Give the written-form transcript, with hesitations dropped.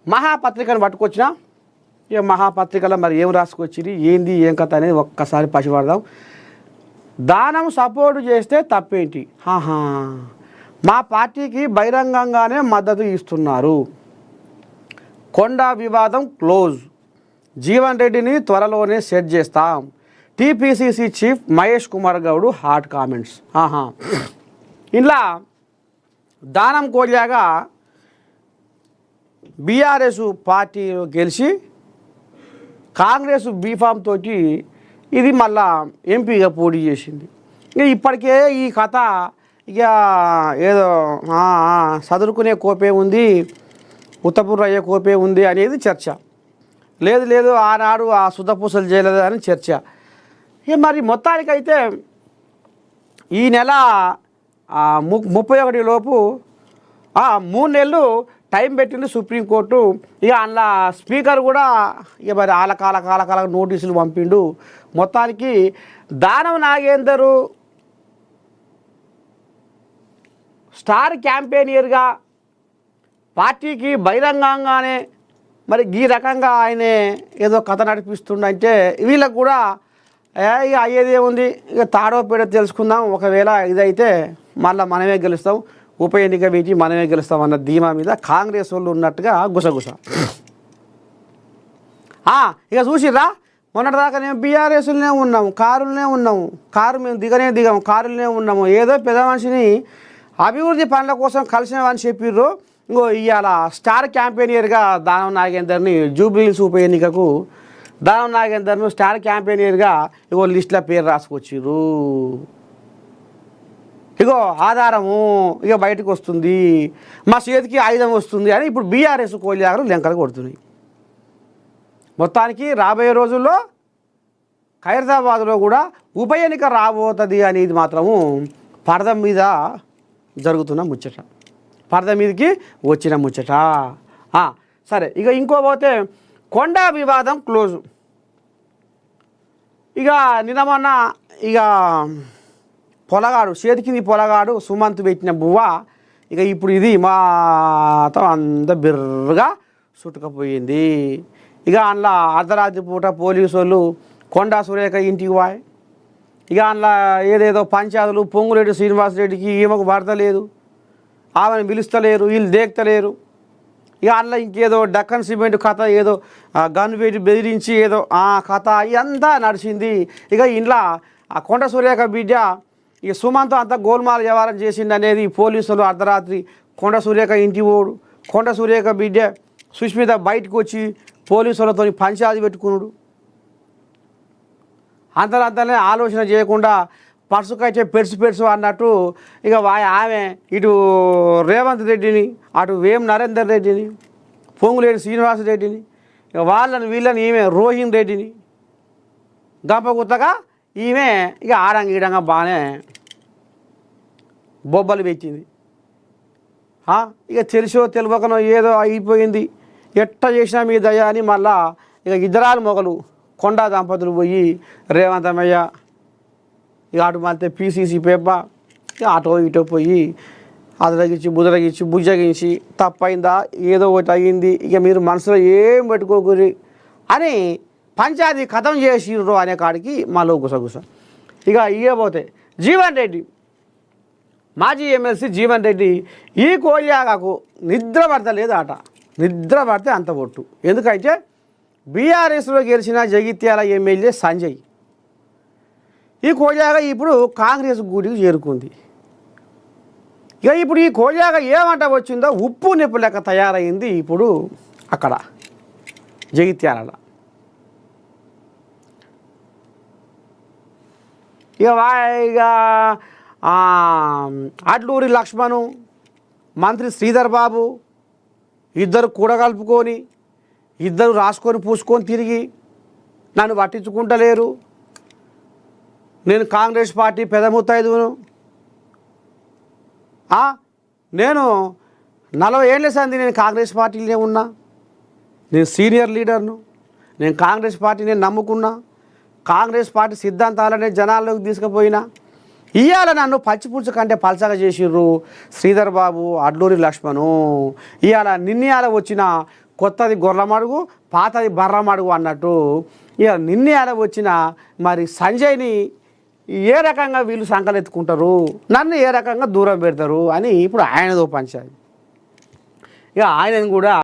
మహాపత్రికను పట్టుకొచ్చిన ఇక మహాపత్రికలో మరి ఏం రాసుకొచ్చింది ఏంది ఏం కథ అనేది ఒక్కసారి పసిపడదాం. దానం సపోర్టు చేస్తే తప్పేంటి? మా పార్టీకి బహిరంగంగానే మద్దతు ఇస్తున్నారు. కొండా వివాదం క్లోజ్. జీవన్ రెడ్డిని త్వరలోనే సెట్ చేస్తాం. TPCC chief Mahesh Kumar Goud hot comments. ఇలా దానం కోల్యాగా బీఆర్ఎస్ పార్టీ గెలిచి కాంగ్రెస్ బీఫామ్ తోటి ఇది మళ్ళా ఎంపీగా పోటీ చేసింది. ఇక ఇప్పటికే ఈ కథ ఇక ఏదో చదువుకునే కోపే ఉంది, ఉత్తపూర్ అయ్యే కోపే ఉంది అనేది చర్చ. లేదు లేదు ఆనాడు ఆ సుధపూసలు చేయలేదు అని చర్చ. ఇక మరి మొత్తానికైతే ఈ నెల 31 లోపు 3 నెలలు టైం పెట్టింది సుప్రీంకోర్టు. ఇక అందులో స్పీకర్ కూడా ఇక మరి ఆలకాల నోటీసులు పంపిండు. మొత్తానికి దానం నాగేందరు స్టార్ క్యాంపెయినర్గా పార్టీకి బహిరంగంగానే మరి ఈ రకంగా ఆయన ఏదో కథ నడిపిస్తుండంటే వీళ్ళకు కూడా ఇక అయ్యేదే ఉంది. ఇక తాడో పేడో తెలుసుకుందాం, ఒకవేళ ఇదైతే మళ్ళీ మనమే గెలుస్తాం, ఉప ఎన్నిక పెట్టి మనమే గెలుస్తాం అన్న ధీమా మీద కాంగ్రెస్ వాళ్ళు ఉన్నట్టుగా గుసగుస. ఇక చూసిర్రా, మొన్నటిదాకా మేము బీఆర్ఎస్లోనే ఉన్నాము, కారు మేము దిగము, కారులోనే ఉన్నాము, ఏదో పెద్ద మనిషిని అభివృద్ధి పనుల కోసం కలిసినామని చెప్పిర్రు. ఇంకో ఇవాళ స్టార్ క్యాంపెయినర్గా దానం నాగేందర్ని జూబ్లీహిల్స్ ఉప ఎన్నికకు దానం నాగేందర్ను స్టార్ క్యాంపెయినర్గా ఇగో లిస్టులో పేరు రాసుకొచ్చిర్రు. ఇగో ఆధారము ఇక బయటకు వస్తుంది, మా చేతికి ఆయుధం వస్తుంది అని ఇప్పుడు బీఆర్ఎస్ కోల్యాగలు లెంకలు కొడుతున్నాయి. మొత్తానికి రాబోయే రోజుల్లో ఖైరతాబాద్లో కూడా ఉప ఎన్నిక రాబోతుంది అనేది మాత్రము పరద మీద జరుగుతున్న ముచ్చట, పరద మీదకి వచ్చిన ముచ్చట. సరే, ఇక ఇంకో పోతే కొండా వివాదం క్లోజు. ఇక నిన్న మొన్న ఇక పొలగాడు చేతికింది పొలగాడు సుమంత్ పెట్టిన బువ్వ ఇక ఇప్పుడు ఇది మాత్రం అంత బిర్రగా చుట్టుకపోయింది. ఇక అందులో అర్ధరాత్రి పూట పోలీసు వాళ్ళు కొండా సురేఖ ఇంటికి పోయి ఇక అందులో ఏదేదో పంచాయతీలు పొంగులేడు శ్రీనివాసరెడ్డికి ఈమెకు భర్త లేదు, ఆమెను పిలుస్తలేరు, వీళ్ళు దేక్తలేరు. ఇక అందులో ఇంకేదో డక్కన్ సిమెంట్ కథ, ఏదో గన్ పెట్టి బెదిరించి ఏదో కథ ఇదంతా నడిచింది. ఇక ఇంట్లో ఆ కొండ సురేఖ బిడ్డ ఇక సుమంత్ అంతా గోల్మాల వ్యవహారం చేసింది అనేది పోలీసులు అర్ధరాత్రి కొండ సురేఖ ఇంటి ఓడు, కొండ సురేఖ బిడ్డ సుష్మిత బయటకు వచ్చి పోలీసులతో పంచాయతీ పెట్టుకున్నాడు. అంతరంతనే ఆలోచన చేయకుండా పర్సుకైతే పెరుసు అన్నట్టు ఇక ఆమె ఇటు రేవంత్ రెడ్డిని, అటు వేం నరేందర్ రెడ్డిని, పొంగులేని శ్రీనివాసరెడ్డిని, ఇక వీళ్ళని ఈమె రోహిన్ రెడ్డిని గంపగుత్తగా ఈమె ఇక ఆడంగా బాగానే బొబ్బలు పెట్టింది. ఇక తెలిసో తెలియకనో ఏదో అయిపోయింది, ఎట్ట చేసినా మీ దయ అని మళ్ళా ఇక ఇద్దరాలు మొగలు కొండా దంపతులు పోయి రేవంతమయ్య ఇక అటు మళ్ళీ పీసీసీ పేపర్ ఇక అటో ఇటో పోయి అదరగించి బుజ్జగించి తప్పైందా ఏదో ఒకటి అయ్యింది, ఇక మీరు మనసులో ఏం పెట్టుకోకూరి అని పంచాయతీ కథం చేసిర్రు అనే కాడికి మాలో గుసగుస. ఇక ఇవ్వబోతే జీవన్ రెడ్డి, మాజీ ఎమ్మెల్సీ జీవన్ రెడ్డి ఈ కోల్యాగకు నిద్ర పడతలేదు అట. నిద్ర పడితే అంత ఒట్టు. ఎందుకంటే బీఆర్ఎస్లో గెలిచిన జగిత్యాల ఎమ్మెల్యే సంజయ్ ఈ కోల్యాగ ఇప్పుడు కాంగ్రెస్ గూడికి చేరుకుంది. ఇక ఇప్పుడు ఈ కోల్యాగ ఏమంట వచ్చిందో ఉప్పు నిప్పు లెక్క తయారైంది ఇప్పుడు అక్కడ జగిత్యాల. ఇక అడ్లూరి లక్ష్మణు, మంత్రి శ్రీధర్ బాబు ఇద్దరు కూడగలుపుకొని ఇద్దరు రాసుకొని పూసుకొని తిరిగి నన్ను పట్టించుకుంటలేరు, నేను కాంగ్రెస్ పార్టీ పెదముత్తైదును, నేను 40 ఏళ్ళ సంది నేను కాంగ్రెస్ పార్టీలోనే ఉన్నా, నేను సీనియర్ లీడర్ను, నేను కాంగ్రెస్ పార్టీని నమ్ముకున్నా, కాంగ్రెస్ పార్టీ సిద్ధాంతాలనే జనాల్లోకి తీసుకుపోయినా, ఇవాళ నన్ను పచ్చిపులుసు కంటే పలసగా చేసిర్రు శ్రీధర్ బాబు, అడ్లూరి లక్ష్మణు. ఇవాళ నిన్నయాల వచ్చిన కొత్తది గొర్రెమడుగు, పాతది బర్రమడుగు అన్నట్టు ఇక నిన్నయాల వచ్చిన మరి సంజయ్ని ఏ రకంగా వీళ్ళు సంకలెత్తుకుంటారు, నన్ను ఏ రకంగా దూరం పెడతారు అని ఇప్పుడు ఆయనదో పంచాయి. ఇక ఆయనను కూడా